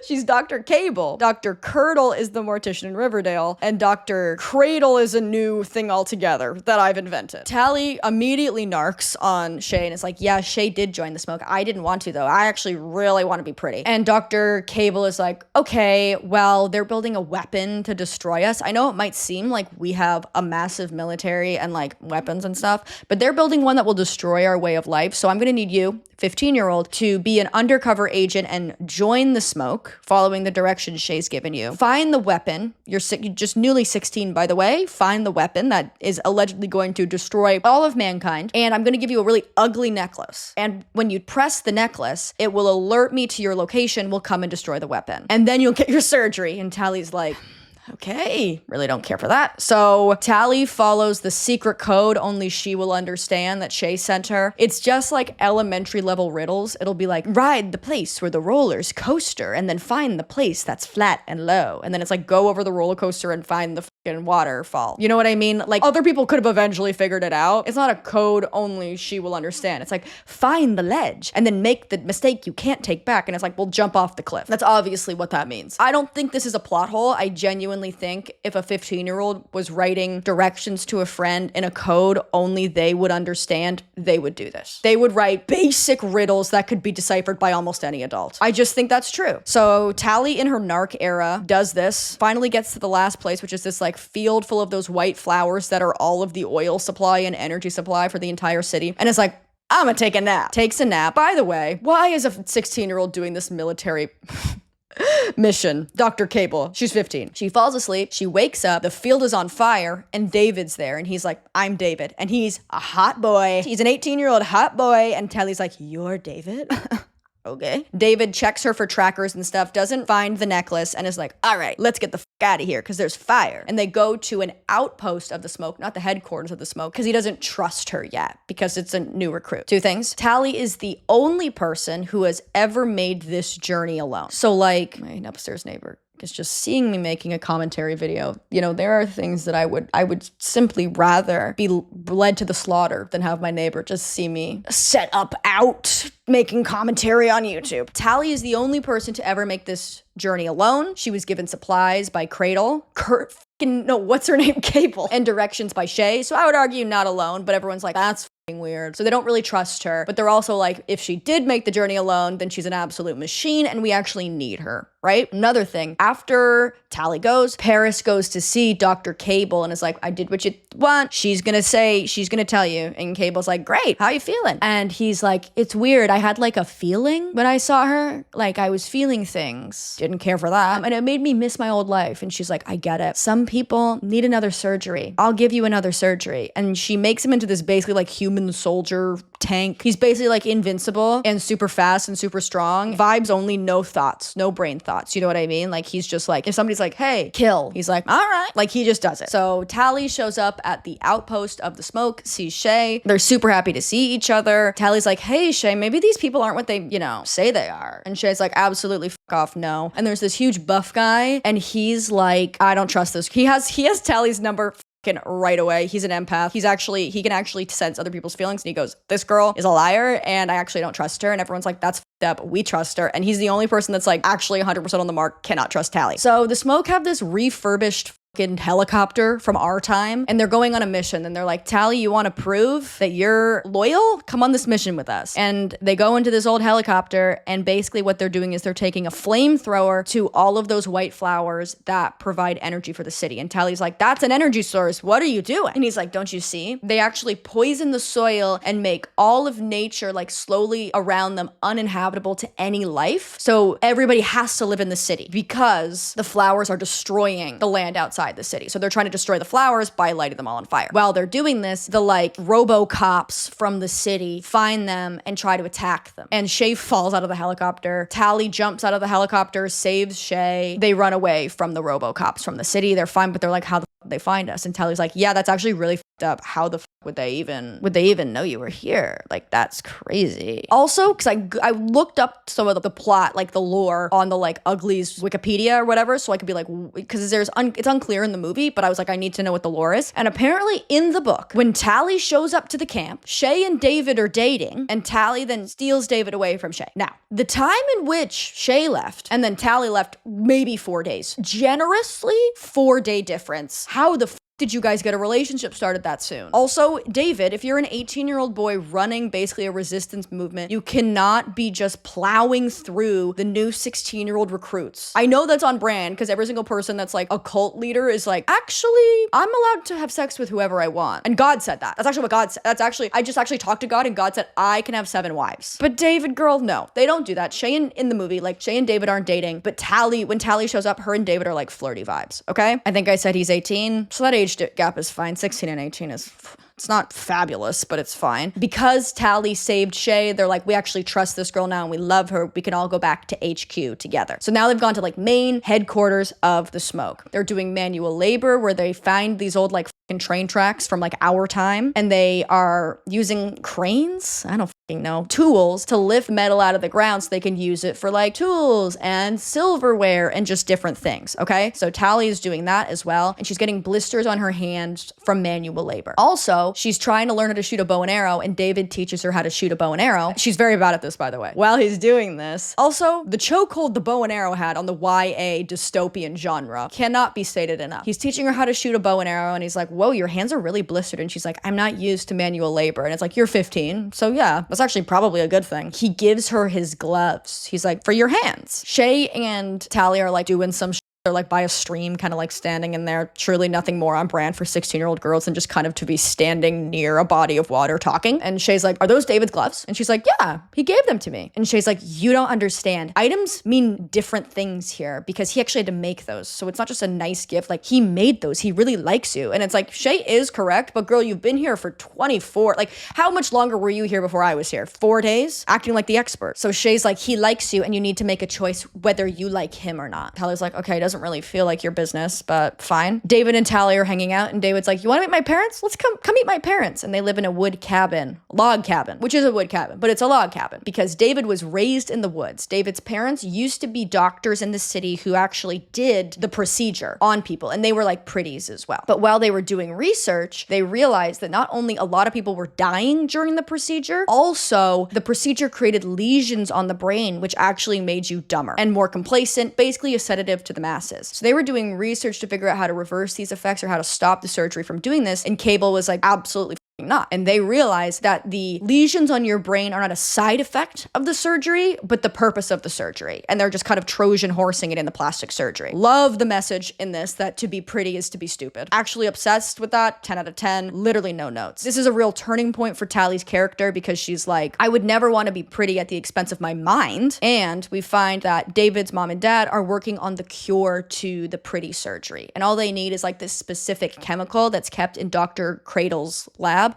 She's Dr. Cable. Dr. Curdle is the mortician in Riverdale, and Dr. Cradle is a new thing altogether that I've invented. Tally immediately narks on Shay and is like, yeah, Shay did join the smoke. I didn't want to, though. I actually really want to be pretty. And Dr. Cable is like, okay, well, they're building a weapon to destroy us. I know it might seem like we have a massive military and like weapons and stuff, but they're building one that will destroy our way of life. So I'm going to need you, 15-year-old, to be an undercover agent and join the smoke, following the directions Shay's given you. Find the weapon. You're just newly 16, by the way. Find the weapon that is allegedly going to destroy all of mankind. And I'm going to give you a really ugly necklace. And when you press the necklace, it will alert me to your location. We'll come and destroy the weapon. And then you'll get your surgery. And Tally's like, okay, really don't care for that. So Tally follows the secret code only she will understand that Shay sent her. It's just like elementary level riddles. It'll be like, ride the place where the rollers coaster and then find the place that's flat and low. And then it's like, go over the roller coaster and find the fucking waterfall. You know what I mean? Like, other people could have eventually figured it out. It's not a code only she will understand. It's like, find the ledge and then make the mistake you can't take back. And it's like, well, jump off the cliff. That's obviously what that means. I don't think this is a plot hole. I genuinely think if a 15-year-old was writing directions to a friend in a code only they would understand, they would do this. They would write basic riddles that could be deciphered by almost any adult. I just think that's true. So Tally in her narc era does this, finally gets to the last place, which is this like field full of those white flowers that are all of the oil supply and energy supply for the entire city. And it's like, I'm gonna take a nap. Takes a nap. By the way, why is a 16-year-old doing this military mission? Dr. Cable, she's 15. She falls asleep, she wakes up, the field is on fire, and David's there, and he's like, I'm David, and he's a hot boy. He's an 18-year-old hot boy, and Tally's like, you're David? Okay. David checks her for trackers and stuff, doesn't find the necklace, and is like, all right, let's get the f out of here because there's fire. And they go to an outpost of the smoke, not the headquarters of the smoke, because he doesn't trust her yet because it's a new recruit. Two things. Tally is the only person who has ever made this journey alone. So like my upstairs neighbor is just seeing me making a commentary video. You know, there are things that I would simply rather be led to the slaughter than have my neighbor just see me set up out making commentary on YouTube. Tally is the only person to ever make this journey alone. She was given supplies by Cradle, what's her name? Cable, and directions by Shay. So I would argue not alone, but everyone's like, that's weird. So they don't really trust her, but they're also like, if she did make the journey alone, then she's an absolute machine and we actually need her, right? Another thing, after Tally goes, Paris goes to see Dr. Cable and is like, I did what you want. She's gonna tell you. And Cable's like, great, how you feeling? And he's like, it's weird. I had like a feeling when I saw her, like I was feeling things. Didn't care for that. And it made me miss my old life. And she's like, I get it. Some people need another surgery. I'll give you another surgery. And she makes him into this basically like human soldier tank. He's basically like invincible and super fast and super strong. Vibes only, no thoughts, no brain thoughts. You know what I mean? Like he's just like, if somebody's like, hey, kill, he's like, all right. Like he just does it. So Tally shows up at the outpost of the smoke, sees Shay. They're super happy to see each other. Tally's like, hey, Shay, maybe these people aren't what they, say they are. And Shay's like, absolutely f off, no. And there's this huge buff guy and he's like, I don't trust this. He has Tally's number right away. He's an empath. He can actually sense other people's feelings. And he goes, this girl is a liar and I actually don't trust her. And everyone's like, that's up. We trust her. And he's the only person that's like actually 100% on the mark, cannot trust Tally. So the smoke have this refurbished helicopter from our time and they're going on a mission and they're like, Tally, you want to prove that you're loyal? Come on this mission with us. And they go into this old helicopter and basically what they're doing is they're taking a flamethrower to all of those white flowers that provide energy for the city. And Tally's like, that's an energy source. What are you doing? And he's like, don't you see? They actually poison the soil and make all of nature like slowly around them uninhabitable to any life. So everybody has to live in the city because the flowers are destroying the land outside the city. So they're trying to destroy the flowers by lighting them all on fire. While they're doing this, the like robo-cops from the city find them and try to attack them. And Shay falls out of the helicopter. Tally jumps out of the helicopter, saves Shay. They run away from the robo-cops from the city. They're fine, but they're like, how the f did they find us? And Tally's like, yeah, that's actually really f***ed up. How the f would they even know you were here? Like, that's crazy. Also, because I looked up some of the plot, like the lore on the like Uglies Wikipedia or whatever, so I could be like, because it's unclear in the movie, but I was like, I need to know what the lore is. And apparently in the book, when Tally shows up to the camp, Shay and David are dating, and Tally then steals David away from Shay. Now, the time in which Shay left and then Tally left, maybe 4 days. Generously, 4-day difference. How the f did you guys get a relationship started that soon? Also, David, if you're an 18-year-old boy running basically a resistance movement, you cannot be just plowing through the new 16-year-old recruits. I know that's on brand because every single person that's like a cult leader is like, actually, I'm allowed to have sex with whoever I want. And God said that. That's actually what God said. I just actually talked to God and God said, I can have 7 wives. But David, girl, no, they don't do that. Shay in the movie, like Shay and David aren't dating, but when Tally shows up, her and David are like flirty vibes, okay? I think I said he's 18, so that age gap is fine. 16 and 18 is, it's not fabulous, but it's fine. Because Tally saved Shay, they're like, we actually trust this girl now and we love her. We can all go back to HQ together. So now they've gone to like main headquarters of the smoke. They're doing manual labor where they find these old like train tracks from like our time and they are using cranes, I don't know, tools to lift metal out of the ground so they can use it for like tools and silverware and just different things, okay? So Tally is doing that as well and she's getting blisters on her hands from manual labor. Also, she's trying to learn how to shoot a bow and arrow and David teaches her how to shoot a bow and arrow. She's very bad at this, by the way, while he's doing this. Also, the chokehold the bow and arrow had on the YA dystopian genre cannot be stated enough. He's teaching her how to shoot a bow and arrow and he's like, whoa, your hands are really blistered. And she's like, I'm not used to manual labor. And it's like, you're 15. So yeah, that's actually probably a good thing. He gives her his gloves. He's like, for your hands. Shay and Tally are like doing some they're like by a stream, kind of like standing in there. Truly nothing more on brand for 16-year-old girls than just kind of to be standing near a body of water talking. And Shay's like, are those David's gloves? And she's like, yeah, he gave them to me. And Shay's like, you don't understand. Items mean different things here because he actually had to make those. So it's not just a nice gift. Like, he made those. He really likes you. And it's like, Shay is correct, but girl, you've been here for 24. Like, how much longer were you here before I was here? 4 days? Acting like the expert. So Shay's like, he likes you and you need to make a choice whether you like him or not. Tyler's like, okay, it doesn't really feel like your business, but fine. David and Tally are hanging out and David's like, you want to meet my parents? Let's come meet my parents. And they live in a wood cabin, log cabin, which is a wood cabin, but it's a log cabin because David was raised in the woods. David's parents used to be doctors in the city who actually did the procedure on people, and they were like pretties as well. But while they were doing research, they realized that not only a lot of people were dying during the procedure, also the procedure created lesions on the brain, which actually made you dumber and more complacent, basically a sedative to the masses. So they were doing research to figure out how to reverse these effects or how to stop the surgery from doing this, and Cable was like, absolutely not. And they realized that the lesions on your brain are not a side effect of the surgery, but the purpose of the surgery. And they're just kind of Trojan horsing it in the plastic surgery. Love the message in this that to be pretty is to be stupid. Actually obsessed with that, 10 out of 10, literally no notes. This is a real turning point for Tally's character because she's like, I would never want to be pretty at the expense of my mind. And we find that David's mom and dad are working on the cure to the pretty surgery. And all they need is like this specific chemical that's kept in Dr. Cable's lab.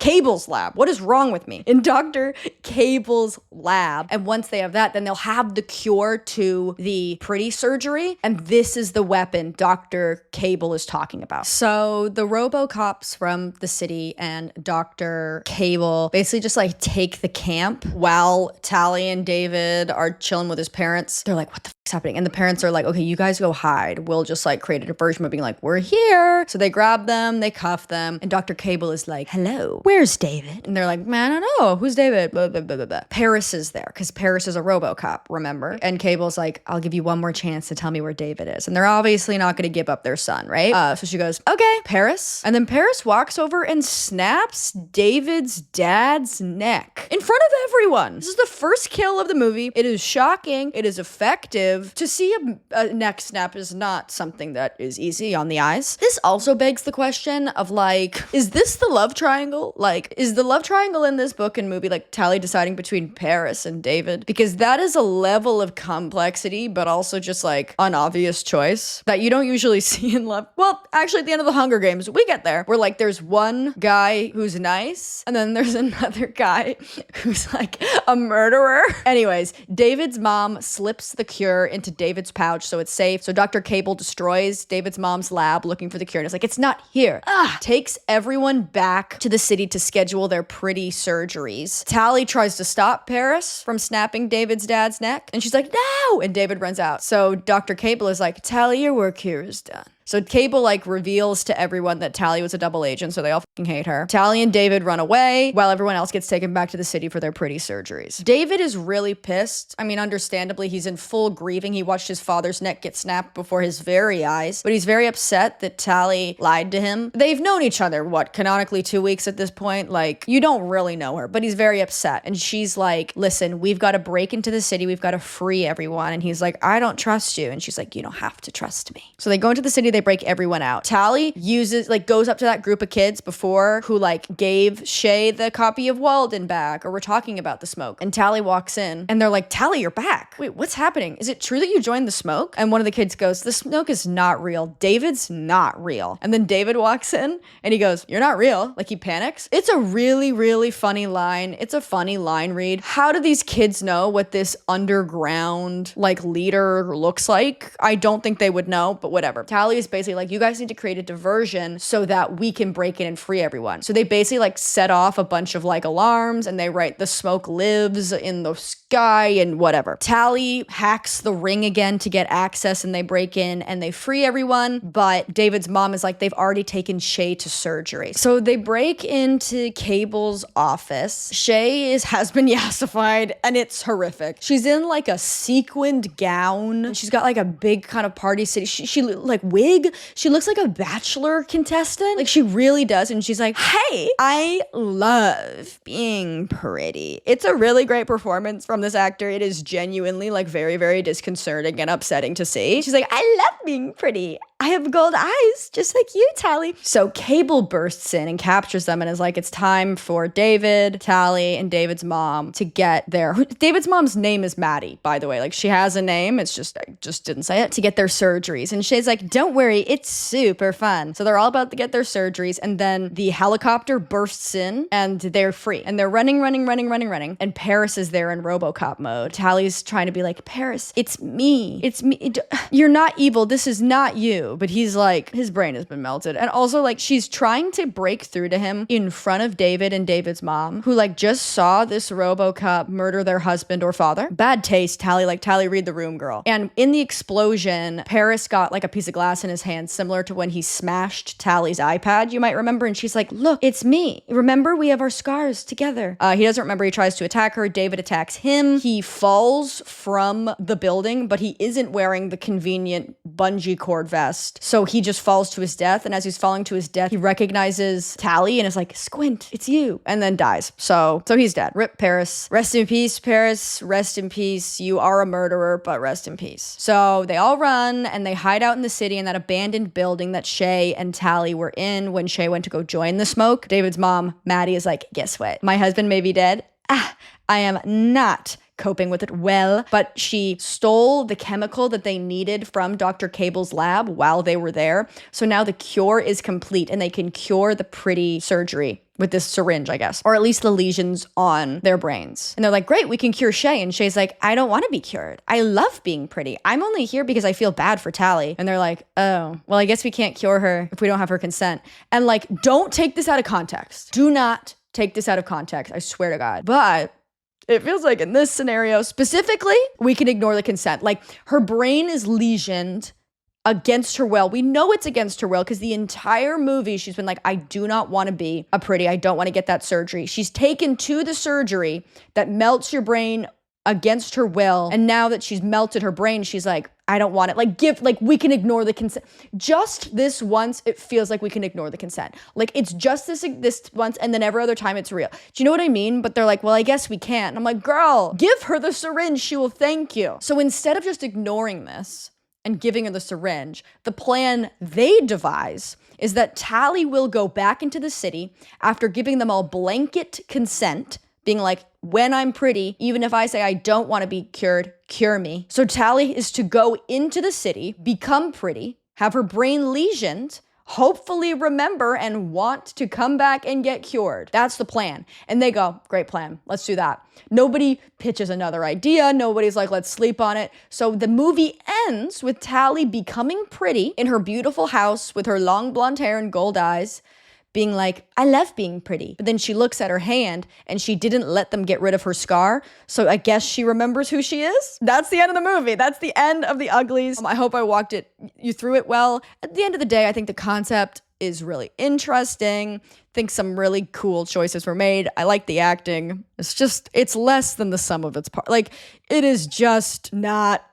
What is wrong with me? In Dr. Cable's lab. And once they have that, then they'll have the cure to the pretty surgery. And this is the weapon Dr. Cable is talking about. So the RoboCops from the city and Dr. Cable basically just like take the camp while Tally and David are chilling with his parents. They're like, what the f***'s happening? And the parents are like, okay, you guys go hide. We'll just like create a diversion by being like, we're here. So they grab them, they cuff them, and Dr. Cable is like, hello, where's David? And they're like, man, I don't know. Who's David? Blah, blah, blah, blah, blah. Paris is there because Paris is a RoboCop, remember? And Cable's like, I'll give you one more chance to tell me where David is. And they're obviously not going to give up their son, right? So she goes, okay, Paris. And then Paris walks over and snaps David's dad's neck in front of everyone. This is the first kill of the movie. It is shocking. It is effective. To see a neck snap is not something that is easy on the eyes. This also begs the question of like, is this the love triangle? Like, is the love triangle in this book and movie like Tally deciding between Paris and David? Because that is a level of complexity, but also just like an obvious choice that you don't usually see in love. Well, actually at the end of the Hunger Games, we get there. Where like there's one guy who's nice and then there's another guy who's like a murderer. Anyways, David's mom slips the cure into David's pouch so it's safe. So Dr. Cable destroys David's mom's lab looking for the cure and it's like, it's not here. Takes everyone back to the city to schedule their pretty surgeries. Tally tries to stop Paris from snapping David's dad's neck and she's like, no! And David runs out. So Dr. Cable is like, Tally, your work here is done. So Cable like reveals to everyone that Tally was a double agent, so they all fucking hate her. Tally and David run away while everyone else gets taken back to the city for their pretty surgeries. David is really pissed. I mean, understandably, he's in full grieving. He watched his father's neck get snapped before his very eyes, but he's very upset that Tally lied to him. They've known each other, what, canonically 2 weeks at this point? Like, you don't really know her, but he's very upset. And she's like, listen, we've got to break into the city. We've got to free everyone. And he's like, I don't trust you. And she's like, you don't have to trust me. So they go into the city, they break everyone out. Tally goes up to that group of kids before who like gave Shay the copy of Walden back or were talking about the smoke. And Tally walks in and they're like, Tally, you're back. Wait, what's happening? Is it true that you joined the smoke? And one of the kids goes, the smoke is not real. David's not real. And then David walks in and he goes, you're not real. Like he panics. It's a really, really funny line. It's a funny line read. How do these kids know what this underground like leader looks like? I don't think they would know, but whatever. Tally is basically like, you guys need to create a diversion so that we can break in and free everyone. So they basically like set off a bunch of like alarms and they write the smoke lives in the sky and whatever. Tally hacks the ring again to get access and they break in and they free everyone. But David's mom is like, they've already taken Shay to surgery. So they break into Cable's office. Shay has been yassified and it's horrific. She's in like a sequined gown. She's got like a big kind of party city. She like wig big, she looks like a Bachelor contestant. Like she really does. And she's like, hey, I love being pretty. It's a really great performance from this actor. It is genuinely like very, very disconcerting and upsetting to see. She's like, I love being pretty. I have gold eyes, just like you, Tally. So Cable bursts in and captures them and is like, it's time for David, Tally, and David's mom to get their, David's mom's name is Maddie, by the way. Like she has a name, it's just, I just didn't say it, to get their surgeries. And Shay's like, don't worry, it's super fun. So they're all about to get their surgeries, and then the helicopter bursts in and they're free. And they're running. And Paris is there in RoboCop mode. Tally's trying to be like, Paris, it's me. It's me. You're not evil. This is not you. But he's like, his brain has been melted. And also like she's trying to break through to him in front of David and David's mom, who like just saw this RoboCop murder their husband or father. Bad taste, Tally, like Tally, read the room, girl. And in the explosion, Paris got like a piece of glass in his hand, similar to when he smashed Tally's iPad, you might remember. And she's like, look, it's me. Remember, we have our scars together. He doesn't remember. He tries to attack her. David attacks him. He falls from the building, but he isn't wearing the convenient bungee cord vest. So he just falls to his death. And as he's falling to his death, he recognizes Tally and is like, Squint, it's you. And then dies. So he's dead. Rip Paris. Rest in peace, Paris. Rest in peace. You are a murderer, but rest in peace. So they all run and they hide out in the city in that abandoned building that Shay and Tally were in when Shay went to go join the smoke. David's mom, Maddie, is like, guess what? My husband may be dead. I am not coping with it well, but she stole the chemical that they needed from Dr. Cable's lab while they were there. So now the cure is complete and they can cure the pretty surgery with this syringe, I guess, or at least the lesions on their brains. And they're like, great, we can cure Shay. And Shay's like, I don't want to be cured. I love being pretty. I'm only here because I feel bad for Tally. And they're like, oh, well, I guess we can't cure her if we don't have her consent. And like, don't take this out of context. Do not take this out of context. I swear to God. But it feels like in this scenario specifically, we can ignore the consent. Like her brain is lesioned against her will. We know it's against her will because the entire movie she's been like, I do not want to be a pretty. I don't want to get that surgery. She's taken to the surgery that melts your brain against her will. And now that she's melted her brain, she's like, I don't want it. Like we can ignore the consent. Just this once, it feels like we can ignore the consent. Like it's just this once, and then every other time it's real. Do you know what I mean? But they're like, well, I guess we can't. And I'm like, girl, give her the syringe. She will thank you. So instead of just ignoring this and giving her the syringe, the plan they devise is that Tally will go back into the city after giving them all blanket consent, being like, when I'm pretty, even if I say I don't want to be cured, cure me. So Tally is to go into the city, become pretty, have her brain lesioned, hopefully remember and want to come back and get cured. That's the plan. And they go, great plan. Let's do that. Nobody pitches another idea. Nobody's like, let's sleep on it. So the movie ends with Tally becoming pretty in her beautiful house with her long blonde hair and gold eyes, being like, I love being pretty. But then she looks at her hand and she didn't let them get rid of her scar. So I guess she remembers who she is. That's the end of the movie. That's the end of the Uglies. I hope I walked you through it well. At the end of the day, I think the concept is really interesting. I think some really cool choices were made. I like the acting. It's less than the sum of its parts. Like, it is just not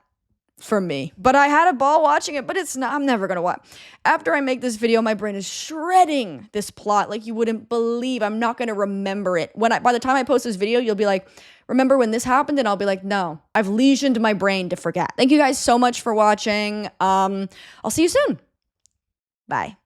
for me. But I had a ball watching it, but it's not, I'm never gonna watch. After I make this video, my brain is shredding this plot like you wouldn't believe. I'm not gonna remember it. By the time I post this video, you'll be like, remember when this happened? And I'll be like, no, I've lesioned my brain to forget. Thank you guys so much for watching. I'll see you soon. Bye.